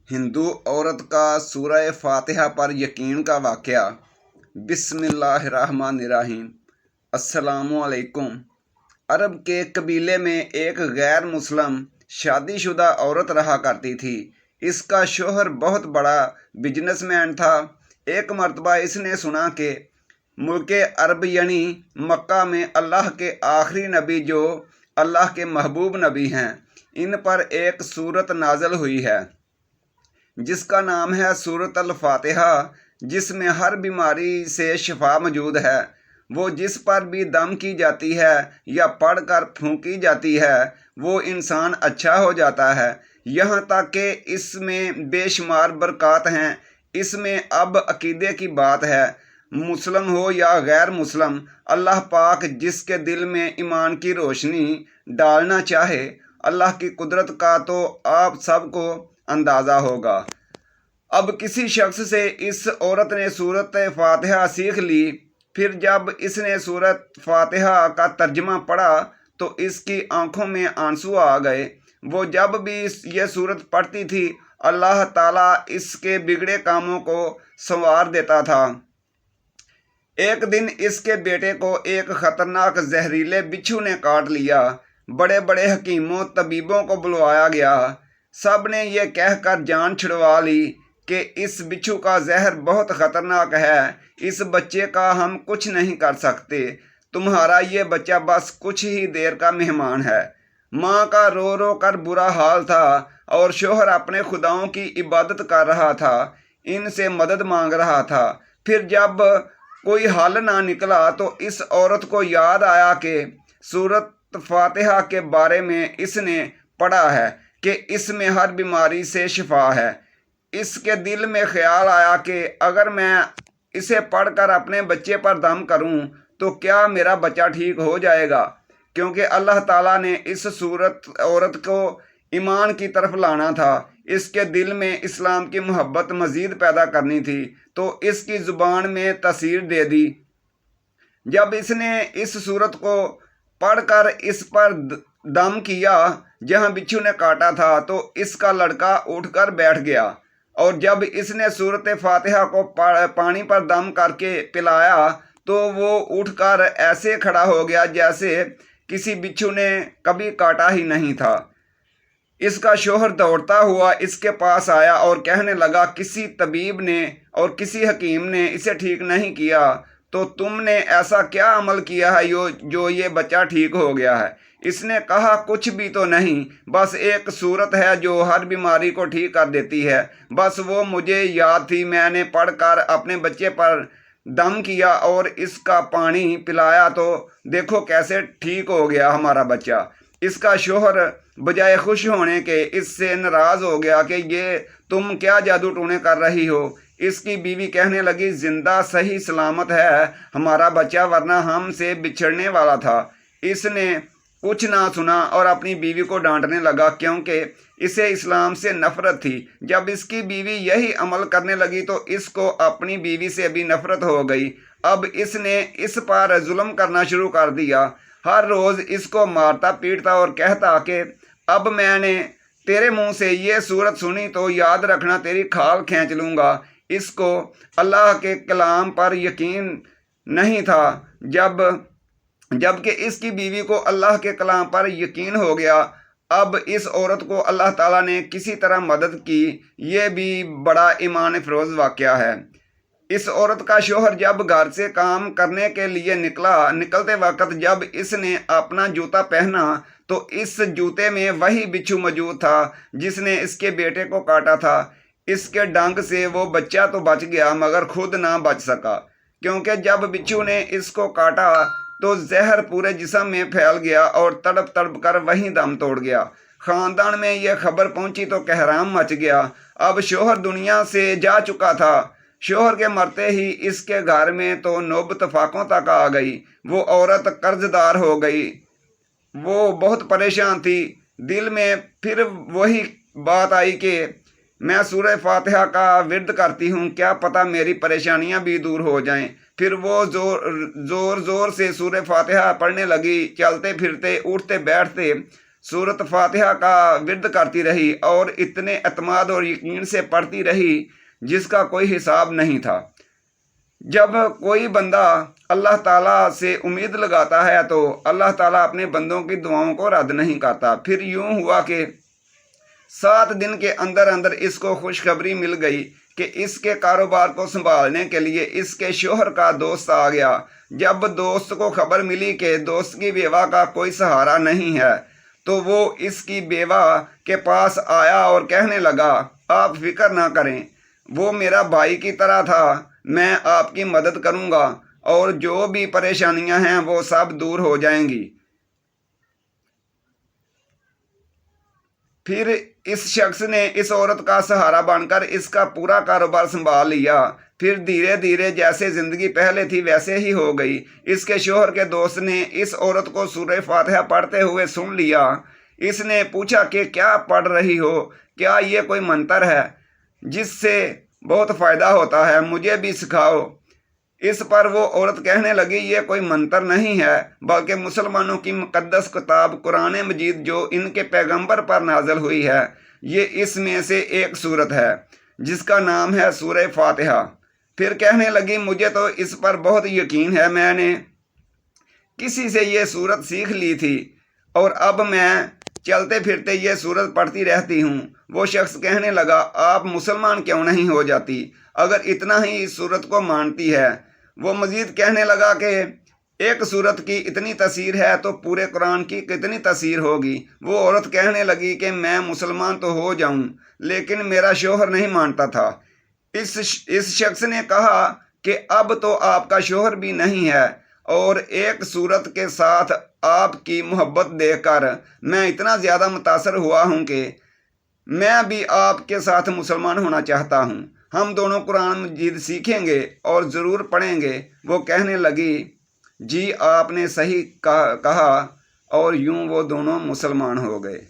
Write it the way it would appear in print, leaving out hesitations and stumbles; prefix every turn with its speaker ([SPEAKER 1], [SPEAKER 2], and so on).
[SPEAKER 1] हिंदू औरत का सूरह फातिहा पर यकीन का वाक़या। बिस्मिल्लाहिर्रहमानिर्रहीम। अस्सलामुअलैकुम। अरब के कबीले में एक गैर मुस्लिम शादीशुदा औरत रहा करती थी। इसका शोहर बहुत बड़ा बिजनेसमैन था। एक मर्तबा इसने सुना कि मुल्के अरब यानी मक्का में अल्लाह के आखिरी नबी जो अल्लाह के महबूब नबी हैं, इन पर एक सूरत नाज़िल हुई है जिसका नाम है सूरत अल फातिहा, जिसमें हर बीमारी से शिफा मौजूद है। वो जिस पर भी दम की जाती है या पढ़कर फूंकी जाती है वो इंसान अच्छा हो जाता है। यहाँ तक कि इसमें बेशुमार बरक़ात हैं। इसमें अब अकीदे की बात है, मुस्लिम हो या गैर मुस्लिम, अल्लाह पाक जिसके दिल में ईमान की रोशनी डालना चाहे, अल्लाह की कुदरत का तो आप सबको अंदाज़ा होगा। अब किसी शख्स से इस औरत ने सूरत फातिहा सीख ली। फिर जब इसने सूरत फातिहा का तर्जमा पढ़ा तो इसकी आंखों में आंसू आ गए। वो जब भी ये सूरत पढ़ती थी अल्लाह ताला इसके बिगड़े कामों को संवार देता था। एक दिन इसके बेटे को एक ख़तरनाक जहरीले बिच्छू ने काट लिया। बड़े बड़े हकीमों तबीबों को बुलवाया गया। सब ने यह कहकर जान छुड़वा ली कि इस बिच्छू का जहर बहुत ख़तरनाक है, इस बच्चे का हम कुछ नहीं कर सकते, तुम्हारा ये बच्चा बस कुछ ही देर का मेहमान है। माँ का रो रो कर बुरा हाल था और शोहर अपने खुदाओं की इबादत कर रहा था, इनसे मदद मांग रहा था। फिर जब कोई हल ना निकला तो इस औरत को याद आया कि सूरत फातिहा के बारे में इसने पढ़ा है कि इसमें हर बीमारी से शिफा है। इसके दिल में ख्याल आया कि अगर मैं इसे पढ़कर अपने बच्चे पर दम करूं तो क्या मेरा बच्चा ठीक हो जाएगा। क्योंकि अल्लाह ताला ने इस सूरत औरत को ईमान की तरफ लाना था, इसके दिल में इस्लाम की मोहब्बत मज़ीद पैदा करनी थी, तो इसकी ज़ुबान में तसीर दे दी। जब इसने इस सूरत को पढ़कर इस पर दम किया जहां बिच्छू ने काटा था तो इसका लड़का उठकर बैठ गया। और जब इसने सूरत फातिहा को पानी पर दम करके पिलाया तो वो उठकर ऐसे खड़ा हो गया जैसे किसी बिच्छू ने कभी काटा ही नहीं था। इसका शोहर दौड़ता हुआ इसके पास आया और कहने लगा, किसी तबीब ने और किसी हकीम ने इसे ठीक नहीं किया, तो तुमने ऐसा क्या अमल किया है जो ये बच्चा ठीक हो गया है। इसने कहा, कुछ भी तो नहीं, बस एक सूरत है जो हर बीमारी को ठीक कर देती है, बस वो मुझे याद थी, मैंने पढ़कर अपने बच्चे पर दम किया और इसका पानी पिलाया तो देखो कैसे ठीक हो गया हमारा बच्चा। इसका शोहर बजाय खुश होने के इससे नाराज़ हो गया कि ये तुम क्या जादू टूने कर रही हो। इसकी बीवी कहने लगी, जिंदा सही सलामत है हमारा बच्चा, वरना हमसे बिछड़ने वाला था। इसने कुछ ना सुना और अपनी बीवी को डांटने लगा क्योंकि इसे इस्लाम से नफरत थी। जब इसकी बीवी यही अमल करने लगी तो इसको अपनी बीवी से भी नफरत हो गई। अब इसने इस पर जुल्म करना शुरू कर दिया। हर रोज़ इसको मारता पीटता और कहता कि अब मैंने तेरे मुंह से ये सूरत सुनी तो याद रखना तेरी खाल खींच लूँगा। इसको अल्लाह के कलाम पर यकीन नहीं था। जबकि इसकी बीवी को अल्लाह के कलाम पर यकीन हो गया। अब इस औरत को अल्लाह ताला ने किसी तरह मदद की। ये भी बड़ा ईमान फरोज़ वाक़या है। इस औरत का शोहर जब घर से काम करने के लिए निकलते वक्त जब इसने अपना जूता पहना तो इस जूते में वही बिच्छू मौजूद था जिसने इसके बेटे को काटा था। इसके डंग से वो बच्चा तो बच गया मगर खुद ना बच सका, क्योंकि जब बिच्छू ने इसको काटा तो जहर पूरे जिस्म में फैल गया और तड़प तड़प कर वहीं दम तोड़ गया। ख़ानदान में यह खबर पहुंची तो कहराम मच गया। अब शोहर दुनिया से जा चुका था। शोहर के मरते ही इसके घर में तो नौबत तफाकों तक आ गई। वो औरत कर्जदार हो गई। वो बहुत परेशान थी। दिल में फिर वही बात आई कि मैं सूरह फातिहा का विर्द करती हूँ, क्या पता मेरी परेशानियाँ भी दूर हो जाएं। फिर वो ज़ोर से सूरह फातिहा पढ़ने लगी। चलते फिरते उठते बैठते सूरत फातिहा का विर्द करती रही और इतने एतमाद और यकीन से पढ़ती रही जिसका कोई हिसाब नहीं था। जब कोई बंदा अल्लाह ताला से उम्मीद लगाता है तो अल्लाह ताला अपने बंदों की दुआओं को रद्द नहीं करता। फिर यूं हुआ कि 7 दिन के अंदर अंदर इसको खुशखबरी मिल गई कि इसके कारोबार को संभालने के लिए इसके शोहर का दोस्त आ गया। जब दोस्त को खबर मिली कि दोस्त की बेवा का कोई सहारा नहीं है तो वो इसकी बेवा के पास आया और कहने लगा, आप फिक्र ना करें, वो मेरा भाई की तरह था, मैं आपकी मदद करूंगा और जो भी परेशानियां हैं वो सब दूर हो जाएंगी। फिर इस शख्स ने इस औरत का सहारा बनकर इसका पूरा कारोबार संभाल लिया। फिर धीरे धीरे जैसे ज़िंदगी पहले थी वैसे ही हो गई। इसके शोहर के दोस्त ने इस औरत को सूरह फातिहा पढ़ते हुए सुन लिया। इसने पूछा कि क्या पढ़ रही हो, क्या ये कोई मंत्र है जिससे बहुत फ़ायदा होता है, मुझे भी सिखाओ। इस पर वो औरत कहने लगी, ये कोई मंत्र नहीं है बल्कि मुसलमानों की मुक़द्दस किताब कुरान मजीद जो इनके पैगंबर पर नाज़िल हुई है, ये इसमें से एक सूरत है जिसका नाम है सूरह फातिहा। फिर कहने लगी, मुझे तो इस पर बहुत यकीन है, मैंने किसी से ये सूरत सीख ली थी और अब मैं चलते फिरते ये सूरत पढ़ती रहती हूँ। वो शख्स कहने लगा, आप मुसलमान क्यों नहीं हो जाती अगर इतना ही इस सूरत को मानती है। वो मज़ीद कहने लगा कि एक सूरत की इतनी तसीर है तो पूरे कुरान की कितनी तसीर होगी। वो औरत कहने लगी कि मैं मुसलमान तो हो जाऊं लेकिन मेरा शोहर नहीं मानता था। इस शख्स ने कहा कि अब तो आपका शोहर भी नहीं है और एक सूरत के साथ आपकी मोहब्बत देखकर मैं इतना ज़्यादा मुतासर हुआ हूँ कि मैं भी आपके साथ मुसलमान होना चाहता हूँ। हम दोनों कुरान मजीद सीखेंगे और ज़रूर पढ़ेंगे। वो कहने लगी, जी आपने सही कहा और यूं वो दोनों मुसलमान हो गए।